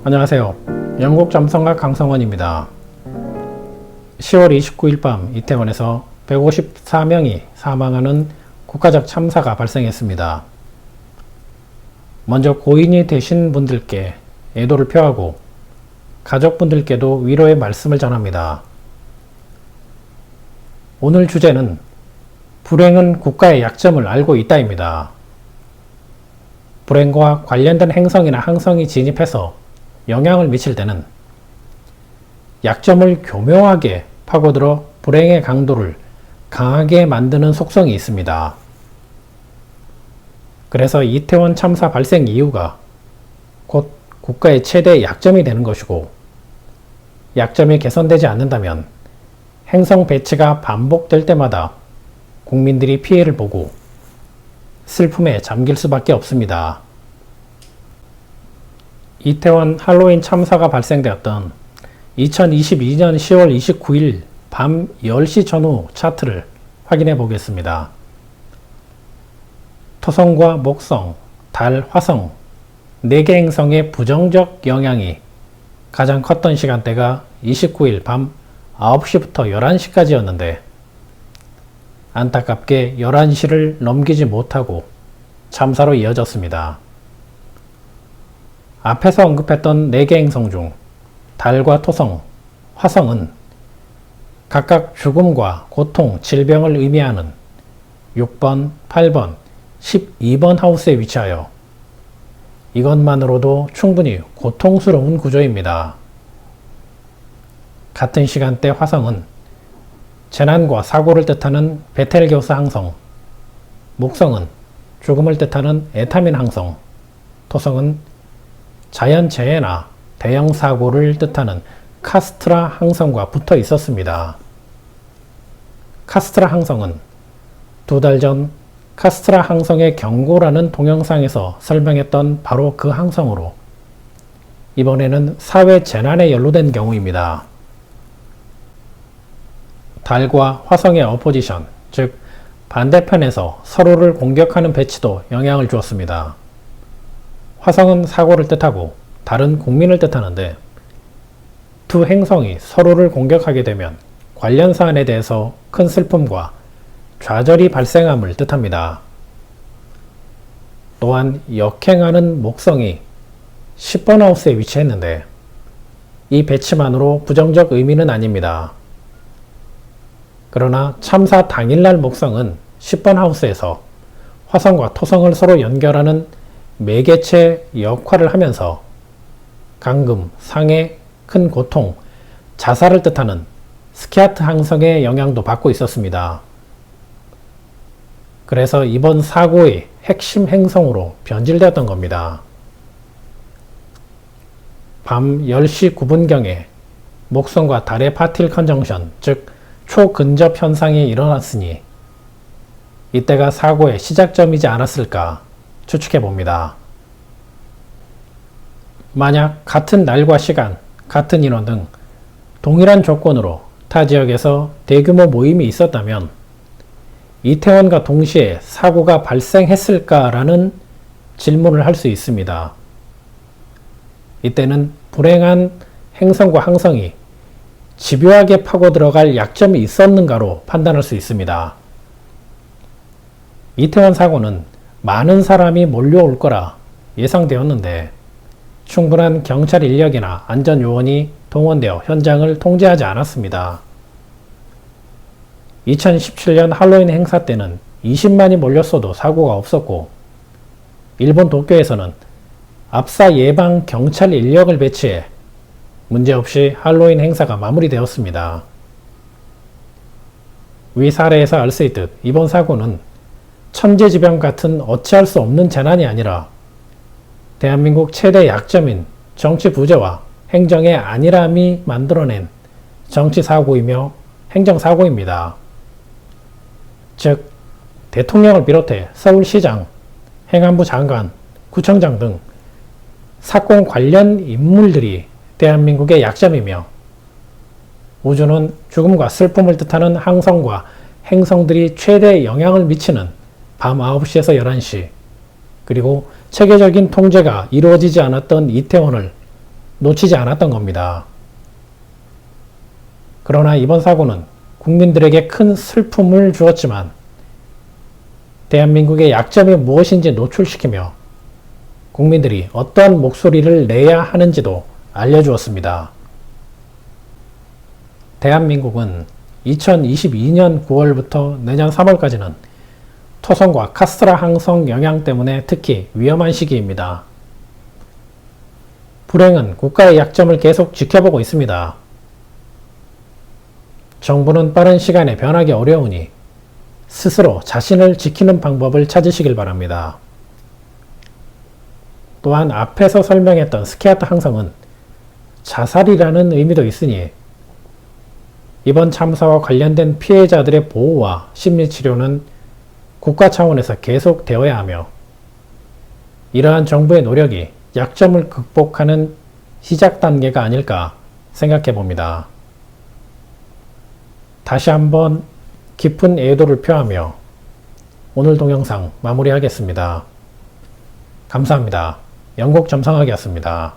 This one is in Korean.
안녕하세요. 영국 잠성가 강성원입니다. 10월 29일 밤 이태원에서 154명이 사망하는 국가적 참사가 발생했습니다. 먼저 고인이 되신 분들께 애도를 표하고 가족분들께도 위로의 말씀을 전합니다. 오늘 주제는 불행은 국가의 약점을 알고 있다입니다. 불행과 관련된 행성이나 항성이 진입해서 영향을 미칠 때는 약점을 교묘하게 파고들어 불행의 강도를 강하게 만드는 속성이 있습니다. 그래서 이태원 참사 발생 이유가 곧 국가의 최대 약점이 되는 것이고, 약점이 개선되지 않는다면 행성 배치가 반복될 때마다 국민들이 피해를 보고 슬픔에 잠길 수밖에 없습니다. 이태원 할로윈 참사가 발생되었던 2022년 10월 29일 밤 10시 전후 차트를 확인해 보겠습니다. 토성과 목성, 달, 화성 4개 행성의 부정적 영향이 가장 컸던 시간대가 29일 밤 9시부터 11시까지였는데 안타깝게 11시를 넘기지 못하고 참사로 이어졌습니다. 앞에서 언급했던 4개 행성 중 달과 토성, 화성은 각각 죽음과 고통, 질병을 의미하는 6번, 8번, 12번 하우스에 위치하여 이것만으로도 충분히 고통스러운 구조입니다. 같은 시간대 화성은 재난과 사고를 뜻하는 베텔게우스 항성, 목성은 죽음을 뜻하는 에타민 항성, 토성은 자연재해나 대형 사고를 뜻하는 카스트라 항성과 붙어 있었습니다. 카스트라 항성은 2달 전 카스트라 항성의 경고라는 동영상에서 설명했던 바로 그 항성으로 이번에는 사회 재난에 연루된 경우입니다. 달과 화성의 어포지션, 즉 반대편에서 서로를 공격하는 배치도 영향을 주었습니다. 화성은 사고를 뜻하고 달은 국민을 뜻하는데 두 행성이 서로를 공격하게 되면 관련 사안에 대해서 큰 슬픔과 좌절이 발생함을 뜻합니다. 또한 역행하는 목성이 10번 하우스에 위치했는데 이 배치만으로 부정적 의미는 아닙니다. 그러나 참사 당일날 목성은 10번 하우스에서 화성과 토성을 서로 연결하는 매개체 역할을 하면서 감금, 상해, 큰 고통, 자살을 뜻하는 스키아트 항성의 영향도 받고 있었습니다. 그래서 이번 사고의 핵심 행성으로 변질되었던 겁니다. 밤 10시 9분경에 목성과 달의 파틸 컨정션, 즉 초근접 현상이 일어났으니 이때가 사고의 시작점이지 않았을까 추측해 봅니다. 만약 같은 날과 시간, 같은 인원 등 동일한 조건으로 타 지역에서 대규모 모임이 있었다면 이태원과 동시에 사고가 발생했을까라는 질문을 할 수 있습니다. 이때는 불행한 행성과 항성이 집요하게 파고 들어갈 약점이 있었는가로 판단할 수 있습니다. 이태원 사고는 많은 사람이 몰려올 거라 예상되었는데 충분한 경찰 인력이나 안전 요원이 동원되어 현장을 통제하지 않았습니다. 2017년 할로윈 행사 때는 20만이 몰렸어도 사고가 없었고, 일본 도쿄에서는 압사 예방 경찰 인력을 배치해 문제없이 할로윈 행사가 마무리되었습니다. 위 사례에서 알 수 있듯 이번 사고는 천재지변 같은 어찌할 수 없는 재난이 아니라 대한민국 최대 약점인 정치 부재와 행정의 안일함이 만들어낸 정치사고이며 행정사고입니다. 즉 대통령을 비롯해 서울시장, 행안부 장관, 구청장 등 사건 관련 인물들이 대한민국의 약점이며 우주는 죽음과 슬픔을 뜻하는 항성과 행성들이 최대 영향을 미치는 밤 9시에서 11시, 그리고 체계적인 통제가 이루어지지 않았던 이태원을 놓치지 않았던 겁니다. 그러나 이번 사고는 국민들에게 큰 슬픔을 주었지만 대한민국의 약점이 무엇인지 노출시키며 국민들이 어떠한 목소리를 내야 하는지도 알려주었습니다. 대한민국은 2022년 9월부터 내년 3월까지는 토성과 카스트라 항성 영향 때문에 특히 위험한 시기입니다. 불행은 국가의 약점을 계속 지켜보고 있습니다. 정부는 빠른 시간에 변하기 어려우니 스스로 자신을 지키는 방법을 찾으시길 바랍니다. 또한 앞에서 설명했던 스키아트 항성은 자살이라는 의미도 있으니 이번 참사와 관련된 피해자들의 보호와 심리치료는 국가 차원에서 계속 되어야 하며 이러한 정부의 노력이 약점을 극복하는 시작 단계가 아닐까 생각해 봅니다. 다시 한번 깊은 애도를 표하며 오늘 동영상 마무리하겠습니다. 감사합니다. 영국 점성학이었습니다.